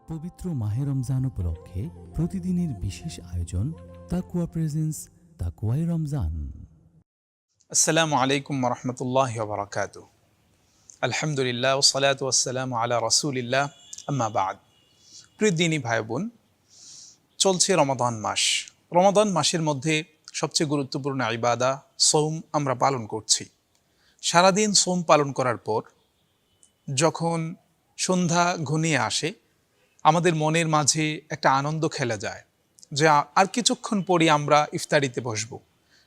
পবিত্র মাহে রমজান উপলক্ষে প্রতিদিনের বিশেষ আয়োজন তাকওয়া প্রেজেন্স তাকওয়াই রমজান। আসসালামু আলাইকুম ওয়া বারাকাতুহু। আলহামদুলিল্লাহ ওয়াসসালাতু ওয়াসসালামু আলা রাসূলিল্লাহ, আম্মা বা'দ। প্রিয় দিনী ভাই বোন, চলছে রমাদান মাস। রমাদান মাসের মধ্যে সবচেয়ে গুরুত্বপূর্ণ ইবাদা সৌম আমরা পালন করছি। সারাদিন সৌম পালন করার পর যখন সন্ধ্যা ঘনিয়ে আসে, আমাদের মনের মাঝে একটা আনন্দ খেলে যায় যে আর কিছুক্ষণ পরে আমরা ইফতারিতে বসব।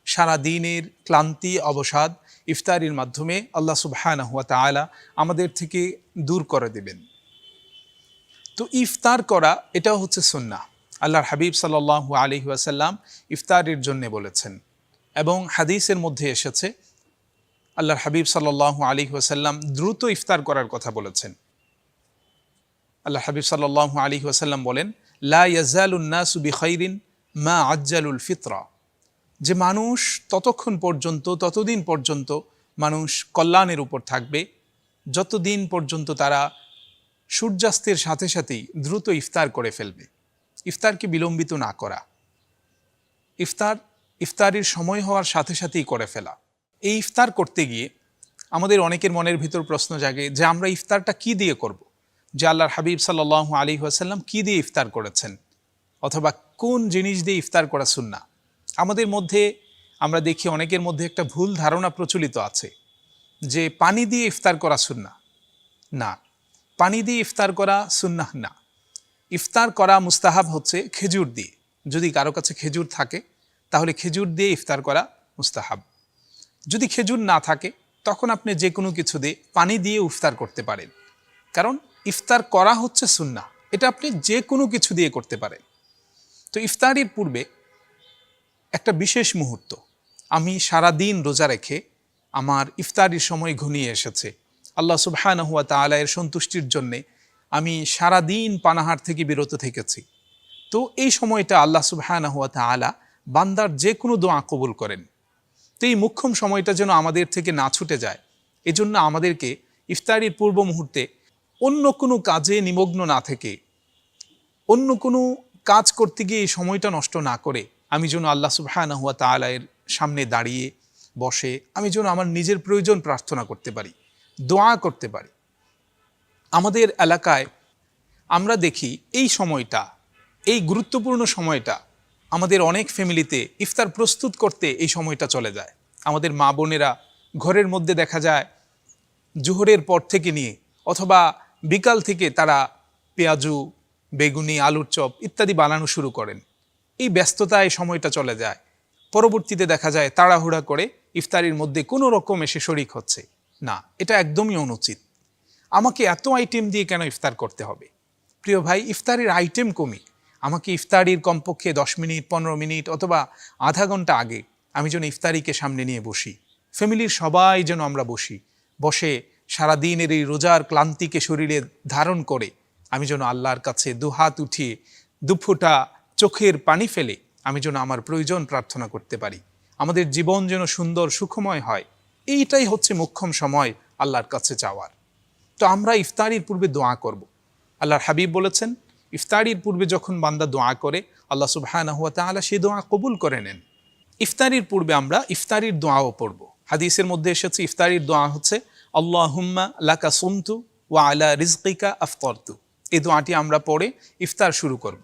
সারা দিনের ক্লান্তি অবসাদ ইফতারির মাধ্যমে আল্লাহ সুবহানাহু ওয়া তাআলা আমাদের থেকে দূর করে দেবেন। তো ইফতার করা এটাও হচ্ছে সুন্নাহ। আল্লাহর হাবিব সাল্লাল্লাহু আলাইহি ওয়াসাল্লাম ইফতারের জন্য বলেছেন এবং হাদিসের মধ্যে এসেছে আল্লাহর হাবিব সাল্লাল্লাহু আলাইহি ওয়াসাল্লাম দ্রুত ইফতার করার কথা বলেছেন। আল্লাহ হাবিব সাল্লাল্লাহু আলাইহি ওয়াসাল্লাম বলেন, লা ইয়াজালুন নাসু বিখাইরিন মা আজ্জালুল ফিতরা, যে মানুষ ততদিন পর্যন্ত মানুষ কল্যাণের উপর থাকবে যতদিন পর্যন্ত তারা সূর্যাস্তের সাথে সাথেই দ্রুত ইফতার করে ফেলবে। ইফতারকে বিলম্বিত না করা, ইফতারের সময় হওয়ার সাথে সাথেই করে ফেলা। এই ইফতার করতে গিয়ে আমাদের অনেকের মনের ভিতর প্রশ্ন জাগে যে আমরা ইফতারটা কি দিয়ে করব, যে আল্লাহর হাবিব সাল্লাল্লাহু আলাইহি ওয়াসাল্লাম কি দিয়ে ইফতার করেছেন, অথবা কোন জিনিস দিয়ে ইফতার করা সুন্নাহ। আমাদের মধ্যে আমরা দেখি অনেকের মধ্যে একটা ভুল ধারণা প্রচলিত আছে যে পানি দিয়ে ইফতার করা সুন্নাহ। না, পানি দিয়ে ইফতার করা সুন্নাহ না। ইফতার করা মুস্তাহাব হচ্ছে খেজুর দিয়ে। যদি কারো কাছে খেজুর থাকে তাহলে খেজুর দিয়ে ইফতার করা মুস্তাহাব। যদি খেজুর না থাকে তখন আপনি যে কোনো কিছু দিয়ে পানি দিয়ে ইফতার করতে পারেন, কারণ ইফতার করা হচ্ছে সুন্নাহ। এটা আপনি যে কোনো কিছু দিয়ে করতে পারেন। তো ইফতারির পূর্বে একটা বিশেষ মুহূর্ত, আমি সারা দিন রোজা রেখে আমার ইফতারির সময় ঘনিয়ে এসেছে, আল্লাহ সুবহানাহু ওয়া তাআলা এর সন্তুষ্টির জন্যে আমি সারা দিন পানাহার থেকে বিরত থেকেছি। তো এই সময়টা আল্লাহ সুবহানাহু ওয়া তাআলা বান্দার যে কোনো দোয়া কবুল করেন। তো এই মুখ্যম সময়টা যেন আমাদের থেকে না ছুটে যায়, এজন্য আমাদেরকে ইফতারির পূর্ব মুহূর্তে অন্য কোনো কাজে নিমগ্ন না থেকে, অন্য কোনো কাজ করতে গিয়ে এই সময়টা নষ্ট না করে আমি যেন আল্লাহ সুবহানাহু ওয়া তাআলা এর সামনে দাঁড়িয়ে বসে আমি যেন আমার নিজের প্রয়োজন প্রার্থনা করতে পারি, দোয়া করতে পারি। আমাদের এলাকায় আমরা দেখি এই সময়টা, এই গুরুত্বপূর্ণ সময়টা আমাদের অনেক ফ্যামিলিতে ইফতার প্রস্তুত করতে এই সময়টা চলে যায়। আমাদের মা বোনেরা ঘরের মধ্যে দেখা যায় জোহরের পর থেকে নিয়ে অথবা বিকাল থেকে তারা পেঁয়াজু, বেগুনি, আলুর চপ ইত্যাদি বানানো শুরু করেন। এই ব্যস্ততায় সময়টা চলে যায়। পরবর্তীতে দেখা যায় তাড়াহুড়া করে ইফতারির মধ্যে কোনো রকম এসে শরিক হচ্ছে। না, এটা একদমই অনুচিত। আমাকে এত আইটেম দিয়ে কেন ইফতার করতে হবে? প্রিয় ভাই, ইফতারির আইটেম কমই। আমাকে ইফতারির কমপক্ষে 10 মিনিট, 15 মিনিট অথবা আধা ঘন্টা আগে আমি যেন ইফতারিকে সামনে নিয়ে বসি, ফ্যামিলির সবাই যেন আমরা বসে সারাদিনের এই রোজার ক্লান্তিকে শরীরে ধারণ করে আমি যেন আল্লাহর কাছে দুহাত উঠিয়ে দুফোঁটা চোখের পানি ফেলে আমি যেন আমার প্রয়োজন প্রার্থনা করতে পারি। আমাদের জীবন যেন সুন্দর সুখময় হয়, এইটাই হচ্ছে মোক্ষম সময় আল্লাহর কাছে যাওয়ার। তো আমরা ইফতারির পূর্বে দোয়া করব। আল্লাহর হাবিব বলেছেন, ইফতারির পূর্বে যখন বান্দা দোয়া করে আল্লাহ সুবহানাহু ওয়া তাআলা সেই দোয়া কবুল করে নেন। ইফতারির পূর্বে আমরা ইফতারির দোয়াও পড়ব। হাদিসের মধ্যে এসেছে ইফতারির দোয়া হচ্ছে আল্লাহুম্মা লাকা সুমতু ওয়া আলা রিজকিকা আফতারতু। এই দোয়াটি আমরা পড়ে ইফতার শুরু করব।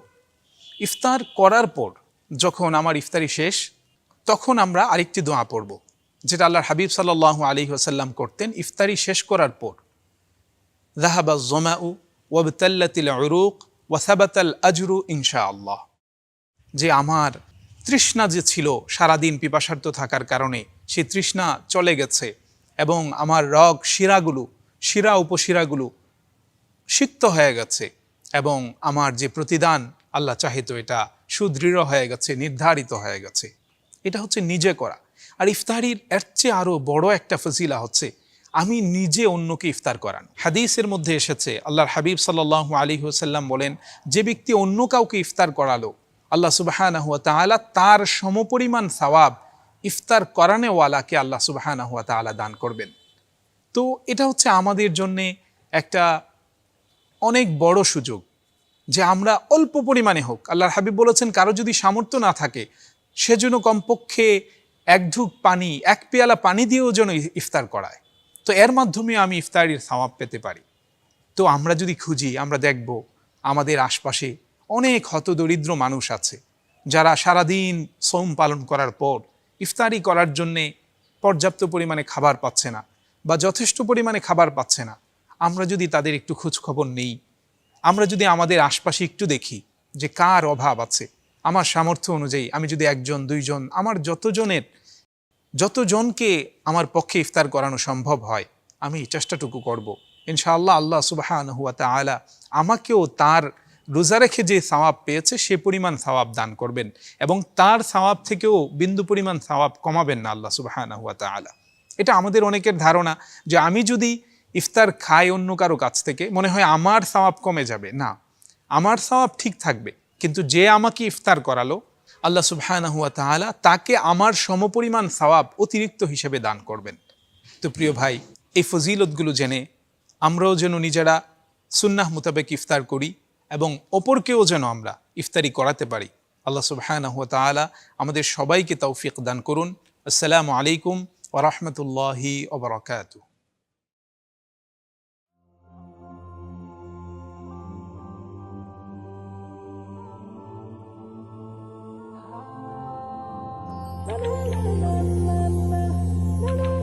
ইফতার করার পর যখন আমার ইফতারি শেষ, তখন আমরা আরেকটি দোয়া পড়ব, যেটা আল্লাহর হাবিব সাল্লাল্লাহু আলাইহি ওয়াসাল্লাম করতেন ইফতারি শেষ করার পর। যাহাবা যমাউ ওয়াবতাল্লাতিল উরুক ওয়া সাবাতাল আজরু ইনশাআল্লাহ। যে আমার তৃষ্ণা যে ছিল সারাদিন পিপাসার্ত থাকার কারণে সেই তৃষ্ণা চলে গেছে এবং আমার শিরা উপশিরাগুলো সিক্ত হয়ে গেছে এবং আমার যে প্রতিদান আল্লাহ চাহিত এটা সুদৃঢ় হয়ে গেছে, নির্ধারিত হয়ে গেছে। এটা হচ্ছে নিজে করা। আর ইফতারির এর চেয়ে আরও বড় একটা ফজিলা হচ্ছে আমি নিজে অন্যকে ইফতার করানো। হাদিসের মধ্যে এসেছে আল্লাহর হাবিব সাল্লাল্লাহু আলাইহি ওয়াসাল্লাম বলেন, যে ব্যক্তি অন্য কাউকে ইফতার করালো আল্লাহ সুবহানাহু ওয়া তাআলা তার সমপরিমাণ সওয়াব ইফতার করানোওয়ালাকে আল্লাহ সুবহানাহু ওয়া তাআলা দান করবেন। তো এটা হচ্ছে আমাদের জন্যে একটা অনেক বড় সুযোগ যে আমরা অল্প পরিমাণে হোক, আল্লাহর হাবিব বলেছেন কারো যদি সামর্থ্য না থাকে সেজন্য কমপক্ষে এক ঢুক পানি, এক পেয়ালা পানি দিয়েও যেন ইফতার করায়। তো এর মাধ্যমে আমি ইফতারির সওয়াব পেতে পারি। তো আমরা যদি খুঁজি, আমরা দেখব আমাদের আশপাশে অনেক হতদরিদ্র মানুষ আছে যারা সারাদিন সৌম পালন করার পর ইফতারি করার জন্যে পর্যাপ্ত পরিমাণে খাবার পাচ্ছে না বা যথেষ্ট পরিমাণে খাবার পাচ্ছে না। আমরা যদি তাদের একটু খোঁজখবর নেই, আমরা যদি আমাদের আশপাশে একটু দেখি যে কার অভাব আছে, আমার সামর্থ্য অনুযায়ী আমি যদি একজন দুইজন, আমার যতজনকে আমার পক্ষে ইফতার করানো সম্ভব হয় আমি এই চেষ্টাটুকু করব, ইনশাআল্লাহ আল্লাহ সুবহানাহু ওয়া তাআলা আমাকেও তার রোজা রেখে যে সওয়াব পেয়েছে সে পরিমাণ সওয়াব দান করবেন এবং তার সওয়াব থেকেও বিন্দু পরিমাণ সওয়াব কমাবেন না আল্লাহ সুবহানাহু ওয়া তাআলা। এটা আমাদের অনেকের ধারণা যে আমি যদি ইফতার খাই অন্য কারো কাছ থেকে মনে হয় আমার সওয়াব কমে যাবে। না, আমার সওয়াব ঠিক থাকবে, কিন্তু যে আমাকে ইফতার করালো আল্লাহ সুবহানাহু ওয়া তাআলা তাকে আমার সমপরিমাণ সওয়াব অতিরিক্ত হিসেবে দান করবেন। তো প্রিয় ভাই, এই ফজিলতগুলো জেনে আমরাও যেন নিজেরা সুন্নাহ মোতাবেক ইফতার করি এবং অপরকেও যেন আমরা ইফতারি করাতে পারি। আল্লাহ সুবহানাহু ওয়া তাআলা আমাদের সবাইকে তৌফিক দান করুন। আসসালামু আলাইকুম ওয়া রাহমাতুল্লাহি ওয়া বারাকাতুহু। La la la la la la la la.